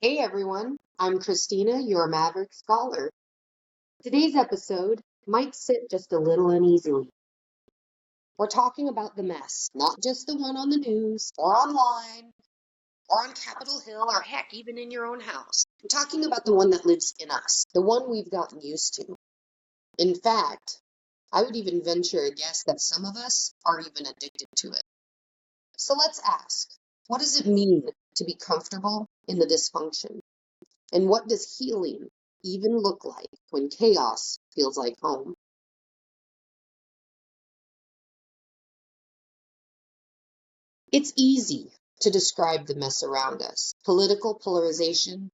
Hey everyone, I'm Christina, your Maverick Scholar. Today's episode might sit just a little uneasily. We're talking about the mess, not just the one on the news or online or on Capitol Hill or heck, even in your own house. I'm talking about the one that lives in us, the one we've gotten used to. In fact, I would even venture a guess that some of us are even addicted to it. So let's ask, what does it mean to be comfortable in the dysfunction? And what does healing even look like when chaos feels like home? It's easy to describe the mess around us. Political polarization,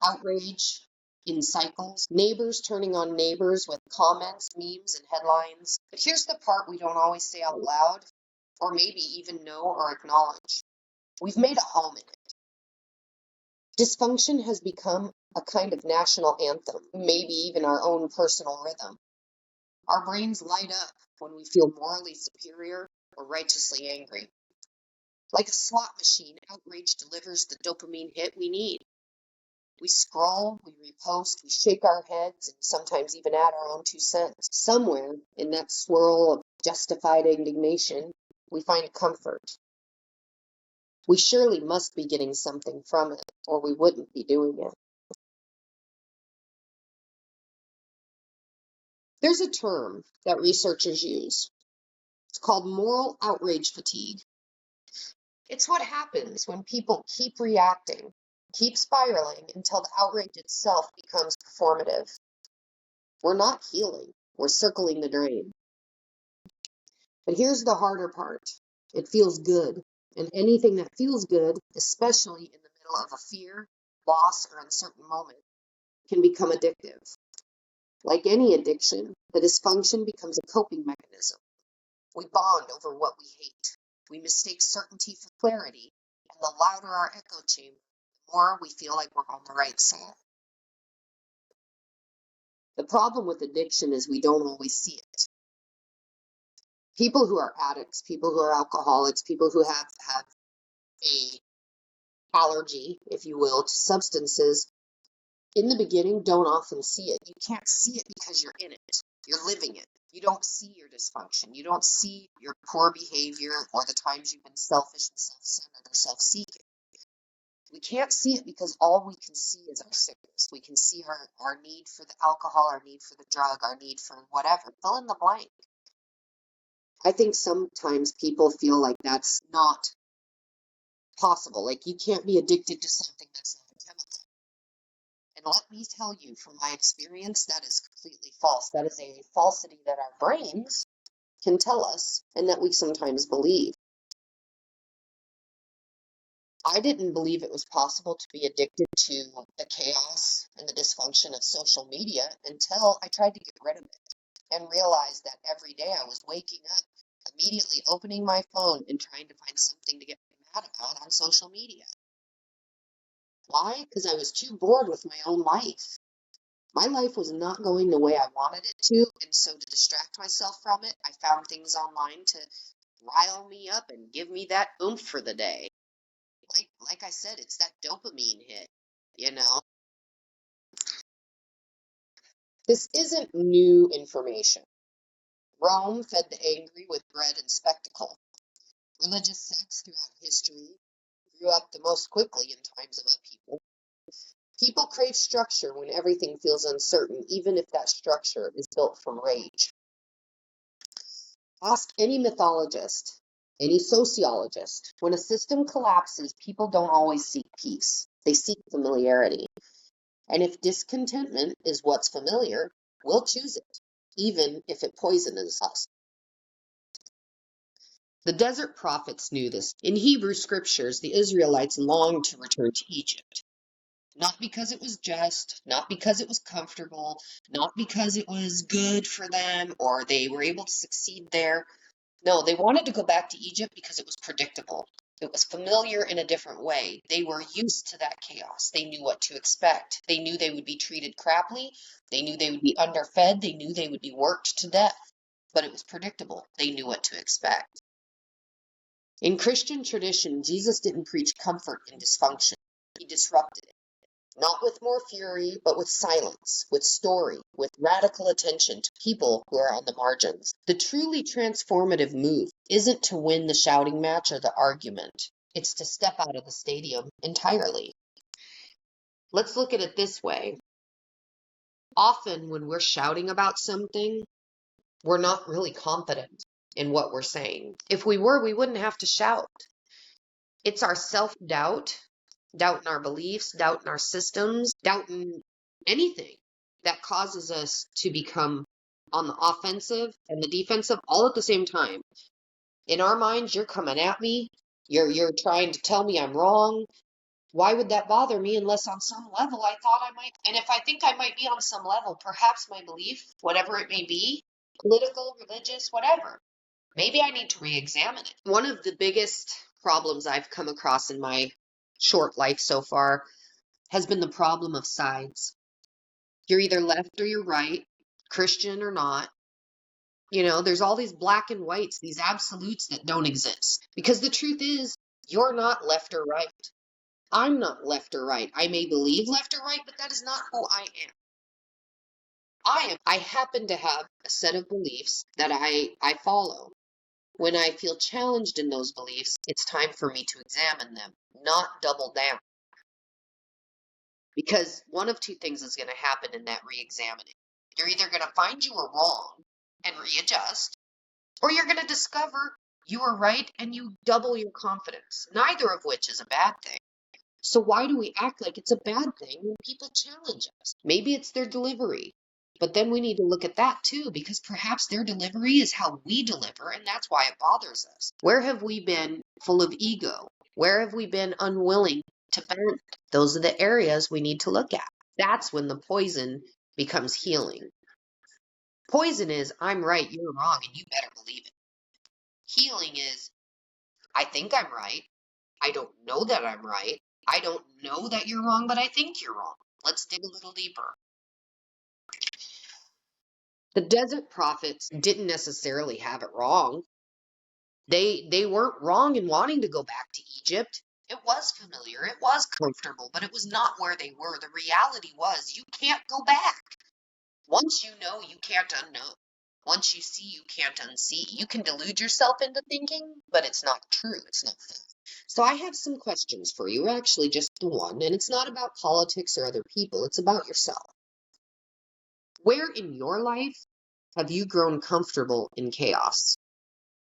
outrage in cycles, neighbors turning on neighbors with comments, memes, and headlines. But here's the part we don't always say out loud, or maybe even know or acknowledge. We've made a home in it. Dysfunction has become a kind of national anthem, maybe even our own personal rhythm. Our brains light up when we feel morally superior or righteously angry. Like a slot machine, outrage delivers the dopamine hit we need. We scroll, we repost, we shake our heads, and sometimes even add our own 2 cents. Somewhere in that swirl of justified indignation, we find comfort. We surely must be getting something from it, or we wouldn't be doing it. There's a term that researchers use. It's called moral outrage fatigue. It's what happens when people keep reacting, keep spiraling until the outrage itself becomes performative. We're not healing, we're circling the drain. But here's the harder part. It feels good. And anything that feels good, especially in the middle of a fear, loss, or uncertain moment, can become addictive. Like any addiction, the dysfunction becomes a coping mechanism. We bond over what we hate. We mistake certainty for clarity, and the louder our echo chamber, the more we feel like we're on the right side. The problem with addiction is we don't always see it. People who are addicts, people who are alcoholics, people who have a allergy, if you will, to substances, in the beginning don't often see it. You can't see it because you're in it. You're living it. You don't see your dysfunction. You don't see your poor behavior or the times you've been selfish and self-centered or self-seeking. We can't see it because all we can see is our sickness. We can see our need for the alcohol, our need for the drug, our need for whatever. Fill in the blank. I think sometimes people feel like that's not possible. Like you can't be addicted to something that's not a chemical. And let me tell you from my experience, that is completely false. That is a falsity that our brains can tell us and that we sometimes believe. I didn't believe it was possible to be addicted to the chaos and the dysfunction of social media until I tried to get rid of it and realized that every day I was waking up, immediately opening my phone and trying to find something to get mad about on social media. Why? Because I was too bored with my own life. My life was not going the way I wanted it to, and so to distract myself from it, I found things online to rile me up and give me that oomph for the day. Like I said, it's that dopamine hit, you know? This isn't new information. Rome fed the angry with bread and spectacle. Religious sects throughout history grew up the most quickly in times of upheaval. People crave structure when everything feels uncertain, even if that structure is built from rage. Ask any mythologist, any sociologist. When a system collapses, people don't always seek peace. They seek familiarity. And if discontentment is what's familiar, we'll choose it, even if it poisons us. The desert prophets knew this. In Hebrew scriptures, the Israelites longed to return to Egypt. Not because it was just, not because it was comfortable, not because it was good for them or they were able to succeed there. No, they wanted to go back to Egypt because it was predictable. It was familiar in a different way. They were used to that chaos. They knew what to expect. They knew they would be treated crappily. They knew they would be underfed. They knew they would be worked to death. But it was predictable. They knew what to expect. In Christian tradition, Jesus didn't preach comfort in dysfunction. He disrupted it. Not with more fury, but with silence, with story, with radical attention to people who are on the margins. The truly transformative move isn't to win the shouting match or the argument. It's to step out of the stadium entirely. Let's look at it this way. Often when we're shouting about something, we're not really confident in what we're saying. If we were, we wouldn't have to shout. It's our self-doubt, doubt in our beliefs, doubt in our systems, doubt in anything that causes us to become on the offensive and the defensive all at the same time. In our minds, you're coming at me. You're trying to tell me I'm wrong. Why would that bother me unless on some level I thought I might? And if I think I might be on some level, perhaps my belief, whatever it may be, political, religious, whatever, maybe I need to re-examine it. One of the biggest problems I've come across in my short life so far has been the problem of sides. You're either left or you're right, Christian or not. There's all these black and whites, these absolutes that don't exist. Because the truth is, you're not left or right. I'm not left or right. I may believe left or right, but that is not who I am. I happen to have a set of beliefs that I follow. When I feel challenged in those beliefs, it's time for me to examine them, not double down. Because one of two things is going to happen in that re-examining. You're either going to find you were wrong and readjust, or you're going to discover you were right and you double your confidence, neither of which is a bad thing. So why do we act like it's a bad thing when people challenge us? Maybe it's their delivery, but then we need to look at that too, because perhaps their delivery is how we deliver, and that's why it bothers us. Where have we been full of ego? Where have we been unwilling to bend? Those are the areas we need to look at. That's when the poison becomes healing. Poison is, I'm right, you're wrong, and you better believe it. Healing is, I think I'm right. I don't know that I'm right. I don't know that you're wrong, but I think you're wrong. Let's dig a little deeper. The desert prophets didn't necessarily have it wrong. They weren't wrong in wanting to go back to Egypt. It was familiar, it was comfortable, but it was not where they were. The reality was you can't go back. Once you know, you can't unknow. Once you see, you can't unsee. You can delude yourself into thinking, but it's not true. It's not fact. So I have some questions for you, actually just the one, and it's not about politics or other people, it's about yourself. Where in your life have you grown comfortable in chaos?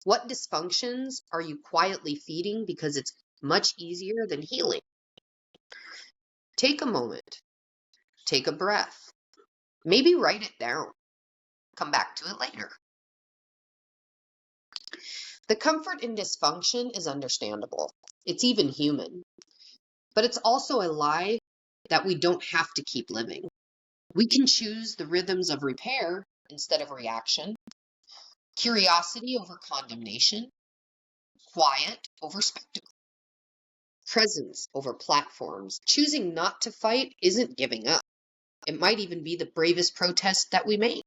What dysfunctions are you quietly feeding because it's much easier than healing? Take a moment, take a breath, maybe write it down, come back to it later. The comfort in dysfunction is understandable. It's even human. But it's also a lie that we don't have to keep living. We can choose the rhythms of repair instead of reaction, curiosity over condemnation, quiet over spectacle, presence over platforms. Choosing not to fight isn't giving up. It might even be the bravest protest that we make.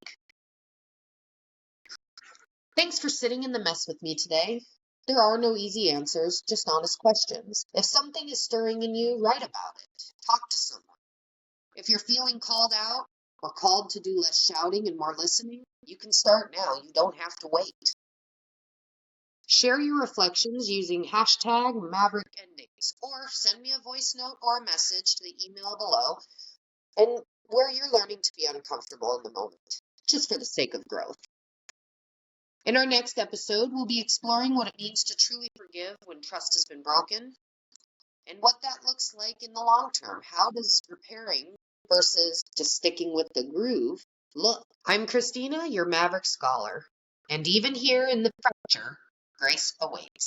Thanks for sitting in the mess with me today. There are no easy answers, just honest questions. If something is stirring in you, write about it. Talk to someone. If you're feeling called out or called to do less shouting and more listening, you can start now. You don't have to wait. Share your reflections using hashtag Maverick Endings, or send me a voice note or a message to the email below, and where you're learning to be uncomfortable in the moment, just for the sake of growth. In our next episode, we'll be exploring what it means to truly forgive when trust has been broken, and what that looks like in the long term. How does repairing versus just sticking with the groove look? I'm Christina, your Maverick Scholar, and even here in the fracture, grace awaits.